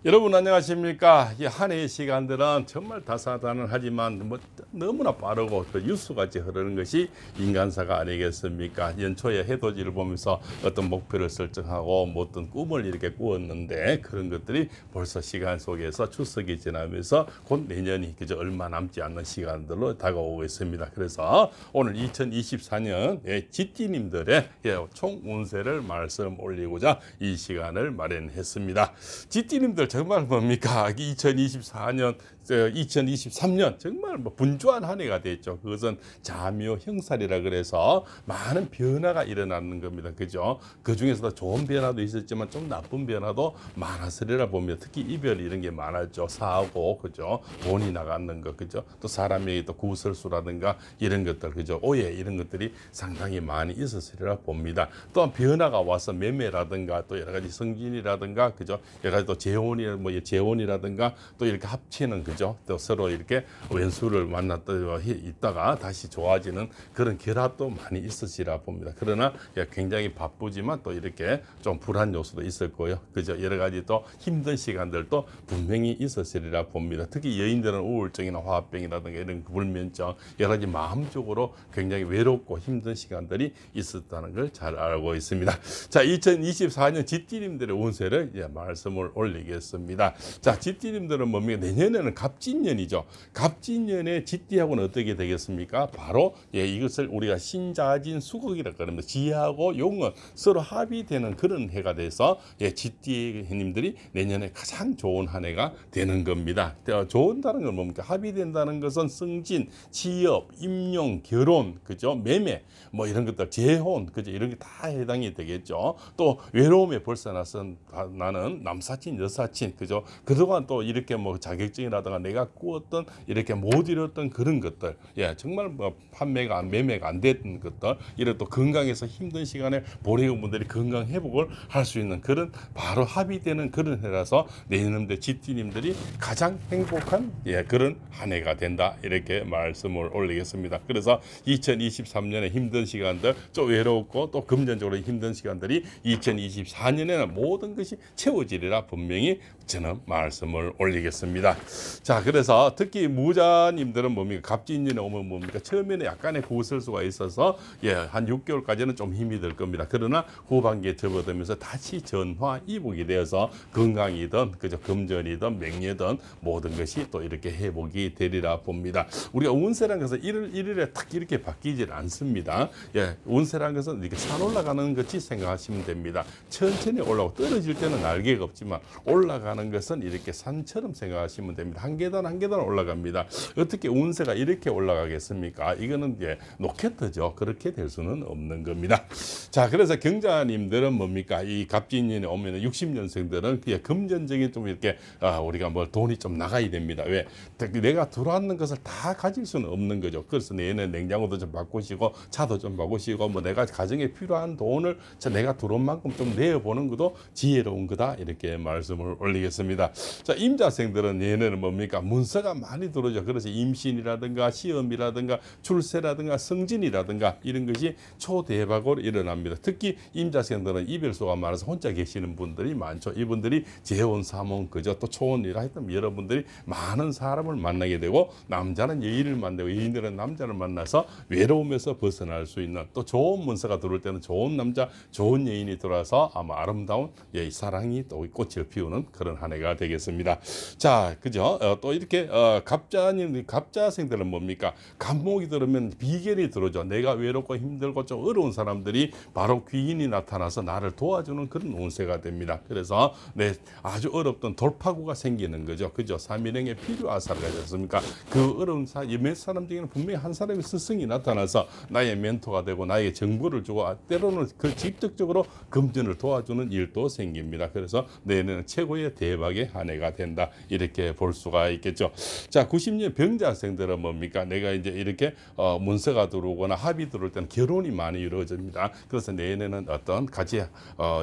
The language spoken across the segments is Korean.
여러분 안녕하십니까? 이 한 해의 시간들은 정말 다사다난하지만 너무나 빠르고 그 뉴스같이 흐르는 것이 인간사가 아니겠습니까? 연초에 해돋이를 보면서 어떤 목표를 설정하고 어떤 꿈을 이렇게 꾸었는데 그런 것들이 벌써 시간 속에서 추석이 지나면서 곧 내년이 그저 얼마 남지 않는 시간들로 다가오고 있습니다. 그래서 오늘 2024년 GT님들의 총 운세를 말씀 올리고자 이 시간을 마련했습니다. GT님들 정말 뭡니까? 2024년, 2023년 정말 분주한 한 해가 됐죠. 그것은 자묘 형살이라 그래서 많은 변화가 일어나는 겁니다. 그죠? 그 중에서도 좋은 변화도 있었지만 좀 나쁜 변화도 많았으리라 봅니다. 특히 이별 이런 게 많았죠. 사고, 그죠? 돈이 나가는 것, 그죠? 또 사람에게 또 구설수라든가 이런 것들, 그죠? 오해 이런 것들이 상당히 많이 있었으리라 봅니다. 또한 변화가 와서 매매라든가 또 여러 가지 성진이라든가, 그죠? 여러 가지 또 재혼이라든가 또 이렇게 합치는, 그죠? 또 서로 이렇게 왼수를 만났다 있다가 다시 좋아지는 그런 결합도 많이 있으시라 봅니다. 그러나 굉장히 바쁘지만 또 이렇게 좀 불안 요소도 있을 거예요. 그죠? 여러 가지 또 힘든 시간들도 분명히 있으시리라 봅니다. 특히 여인들은 우울증이나 화합병이라든가 이런 불면증, 여러 가지 마음적으로 굉장히 외롭고 힘든 시간들이 있었다는 걸 잘 알고 있습니다. 자, 2024년 GT님들의 운세를 말씀을 올리겠습니다. 자, GT님들은 뭡니까? 내년에는 갑진년이죠. 갑진년에 GT하고는 어떻게 되겠습니까? 바로 이것을 우리가 신자진 수극이라고 합니다. 지하고 용은 서로 합의되는 그런 해가 돼서 GT님들이 내년에 가장 좋은 한 해가 되는 겁니다. 좋은다는 건 뭡니까? 합의된다는 것은 승진, 취업, 임용, 결혼, 그죠? 매매, 뭐 이런 것들, 재혼, 그죠? 이런 게 다 해당이 되겠죠. 또 외로움에 벗어나서 나는 남사친, 여사친, 그죠? 그동안 또 이렇게 뭐 자격증이라든가 내가 꾸었던 이렇게 못 이뤘던 그런 것들, 정말 뭐 판매가 매매가 안 됐던 것들, 이런 또 건강에서 힘든 시간에 보내온 분들이 건강 회복을 할 수 있는 그런 바로 합의되는 그런 해라서 내년에 GT님들이 가장 행복한 그런 한 해가 된다, 이렇게 말씀을 올리겠습니다. 그래서 2023년에 힘든 시간들, 좀 외롭고 또 금전적으로 힘든 시간들이 2024년에는 모든 것이 채워지리라 분명히 저는 말씀을 올리겠습니다. 자, 그래서 특히 무자님들은 뭡니까? 갑진년에 오면 뭡니까? 처음에는 약간의 구설수가 있어서 한 6개월까지는 좀 힘이 들 겁니다. 그러나 후반기에 접어들면서 다시 전화 이복이 되어서 건강이든 그저 금전이든 명예든 모든 것이 또 이렇게 회복이 되리라 봅니다. 우리가 운세라는 것은 1월 1일에 탁 이렇게 바뀌질 않습니다. 운세라는 것은 이렇게 산 올라가는 것이 생각하시면 됩니다. 천천히 올라오고 떨어질 때는 날개가 없지만 올라가는 것은 이렇게 산처럼 생각하시면 됩니다. 한 계단 한 계단 올라갑니다. 어떻게 운세가 이렇게 올라가겠습니까? 이거는 로켓이죠. 그렇게 될 수는 없는 겁니다. 자, 그래서 경자님들은 뭡니까? 이 갑진년에 오면 60년생들은 금전적인 좀 이렇게 우리가 뭐 돈이 좀 나가야 됩니다. 왜? 내가 들어왔는 것을 다 가질 수는 없는 거죠. 그래서 내년에 냉장고도 좀 바꾸시고 차도 좀 바꾸시고 뭐 내가 가정에 필요한 돈을 내가 들어온 만큼 좀 내어보는 것도 지혜로운 거다, 이렇게 말씀을 올리겠습니다. 자, 임자생들은 내년에는 뭡니까? 문서가 많이 들어오죠. 그래서 임신이라든가 시험이라든가 출세라든가 승진이라든가 이런 것이 초대박으로 일어납니다. 특히 임자생들은 이별수가 많아서 혼자 계시는 분들이 많죠. 이분들이 재혼, 삼혼, 그저 또 초혼이라 했던 여러분들이 많은 사람을 만나게 되고, 남자는 여인을 만나고 여인들은 남자를 만나서 외로움에서 벗어날 수 있는, 또 좋은 문서가 들어올 때는 좋은 남자, 좋은 여인이 들어와서 아마 아름다운 사랑이 또 꽃을 피우는 그런 한 해가 되겠습니다. 자, 그죠? 또 이렇게 갑자생들은 뭡니까? 갑목이 들으면 비결이 들어오죠. 내가 외롭고 힘들고 좀 어려운 사람들이 바로 귀인이 나타나서 나를 도와주는 그런 운세가 됩니다. 그래서 아주 어렵던 돌파구가 생기는 거죠. 그죠? 삼일행에 필요하사가 됐습니까? 그 어려운 몇 사람 중에는 분명히 한 사람의 스승이 나타나서 나의 멘토가 되고 나에게 정보를 주고 때로는 그 직접적으로 금전을 도와주는 일도 생깁니다. 그래서 내년은 최고의 대박의 한 해가 된다, 이렇게 볼 수가 있겠죠. 자, 90년 병자생들은 뭡니까? 내가 이제 이렇게 문서가 들어오거나 합의 들어올 때는 결혼이 많이 이루어집니다. 그래서 내년에는 어떤 같이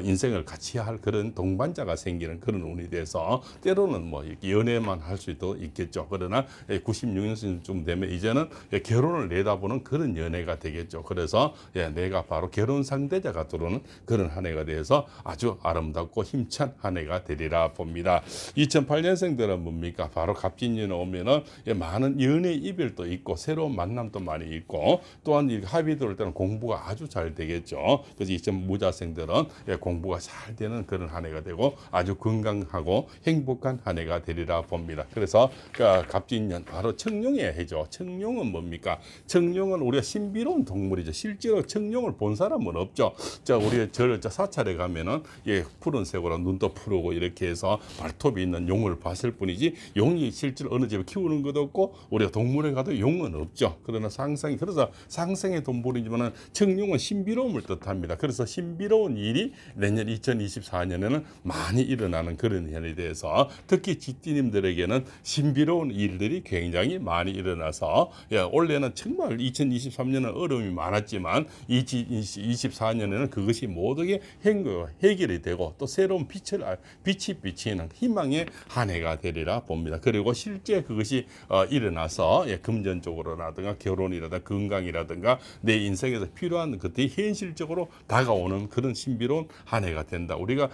인생을 같이 할 그런 동반자가 생기는 그런 운이 돼서 때로는 뭐 이렇게 연애만 할 수도 있겠죠. 그러나 96년쯤 되면 이제는 결혼을 내다보는 그런 연애가 되겠죠. 그래서 내가 바로 결혼 상대자가 들어오는 그런 한 해가 돼서 아주 아름답고 힘찬 한 해가 되리라 봅니다. 2008년생들은 뭡니까? 바로 갑진년에 오면은 많은 연애 이별도 있고 새로운 만남도 많이 있고 또한 이 합이 들어올 때는 공부가 아주 잘 되겠죠. 그래서 2000무자생들은 공부가 잘 되는 그런 한 해가 되고 아주 건강하고 행복한 한 해가 되리라 봅니다. 그래서 갑진년 바로 청룡의 해죠. 청룡은 뭡니까? 청룡은 우리가 신비로운 동물이죠. 실제로 청룡을 본 사람은 없죠. 자, 우리 사찰에 가면은 푸른색으로 눈도 푸르고 이렇게 해서 발톱이 있는 용을 봤을 뿐이지 용이 실제로 어느 집에 키우는 것도 없고 우리가 동물에 가도 용은 없죠. 그러나 그래서 상생의 동물이지만은 청룡은 신비로움을 뜻합니다. 그래서 신비로운 일이 내년 2024년에는 많이 일어나는 그런 현에 대해서 특히 쥐띠님들에게는 신비로운 일들이 굉장히 많이 일어나서 올해는 정말 2023년은 어려움이 많았지만 2024년에는 그것이 모두게 해결이 되고 또 새로운 빛이 비치는 희망의 한 해가 되리라 봅니다. 그리고 실제 그것이 일어나서 금전적으로라든가 결혼이라든가 건강이라든가 내 인생에서 필요한 것들이 현실적으로 다가오는 그런 신비로운 한 해가 된다. 우리가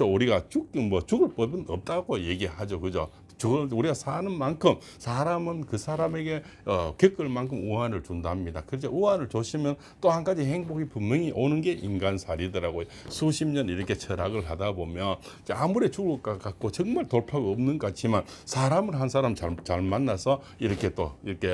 우리가 죽을 법은 없다고 얘기하죠, 그죠? 우리가 사는 만큼 사람은 그 사람에게 겪을 만큼 우환을 준답니다. 그래서 우환을 주시면 또 한 가지 행복이 분명히 오는 게 인간살이더라고요. 수십 년 이렇게 철학을 하다 보면 아무리 죽을 것 같고 정말 돌파가 없는 것 같지만 사람을 한 사람 잘 만나서 이렇게 또 이렇게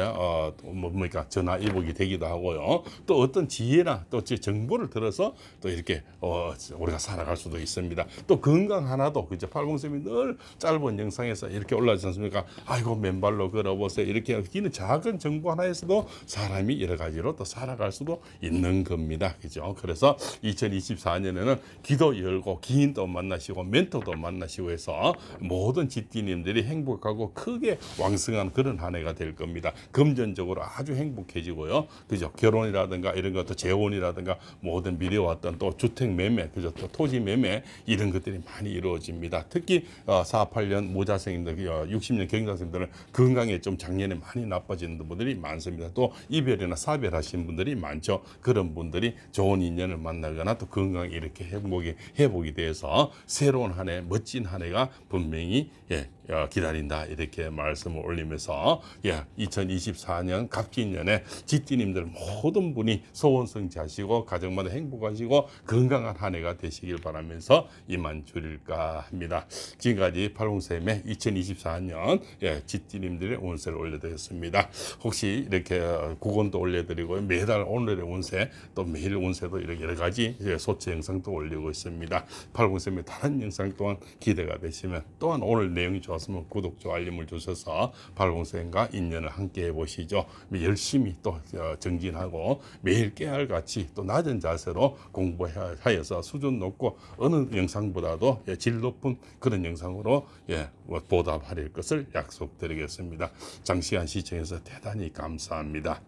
전화위복이 되기도 하고요. 또 어떤 지혜나 또 정보를 들어서 또 이렇게 우리가 살아갈 수도 있습니다. 또 건강 하나도 그죠? 팔봉쌤이 늘 짧은 영상에서 이렇게 올라오지 않습니까? 아이고 맨발로 걸어보세요. 이렇게 기는 작은 정보 하나에서도 사람이 여러 가지로 또 살아갈 수도 있는 겁니다. 그죠? 그래서 2024년에는 기도 열고 기인도 만나시고 멘토도 만나시고 해서 모든 지띠님들이 행복하고 크게 왕성한 그런 한 해가 될 겁니다. 금전적으로 아주 행복해지고요. 그죠? 결혼이라든가 이런 것도 재혼이라든가 모든 미래왔던 또 주택 매매, 그죠? 또 토지 매매 이런 것들이 많이 이루어집니다. 특히 48년 모자생들 60년 경자생들은 건강에 좀 작년에 많이 나빠지는 분들이 많습니다. 또 이별이나 사별하신 분들이 많죠. 그런 분들이 좋은 인연을 만나거나 또 건강이 이렇게 회복이 돼서 새로운 한 해, 멋진 한 해가 분명히 기다린다 이렇게 말씀을 올리면서 2024년 갑진년에 지띠님들 모든 분이 소원성취하시고 가정마다 행복하시고 건강한 한 해가 되시길 바라면서 이만 줄일까 합니다. 지금까지 팔공쌤의 2024년 지띠님들의 운세를 올려드렸습니다. 혹시 이렇게 구건도 올려드리고 매달 오늘의 운세 또 매일 운세도 이렇게 여러 가지 소체 영상도 올리고 있습니다. 팔공쌤의 다른 영상 또한 기대가 되시면 또한 오늘 내용이 좋았으면 구독, 좋아요, 알림을 주셔서 팔공쌤과 인연을 함께 해보시죠. 열심히 또 정진하고 매일 깨알같이 또 낮은 자세로 공부하여서 수준 높고 어느 영상보다도 질 높은 그런 영상으로 보답할 것을 약속드리겠습니다. 장시간 시청해서 대단히 감사합니다.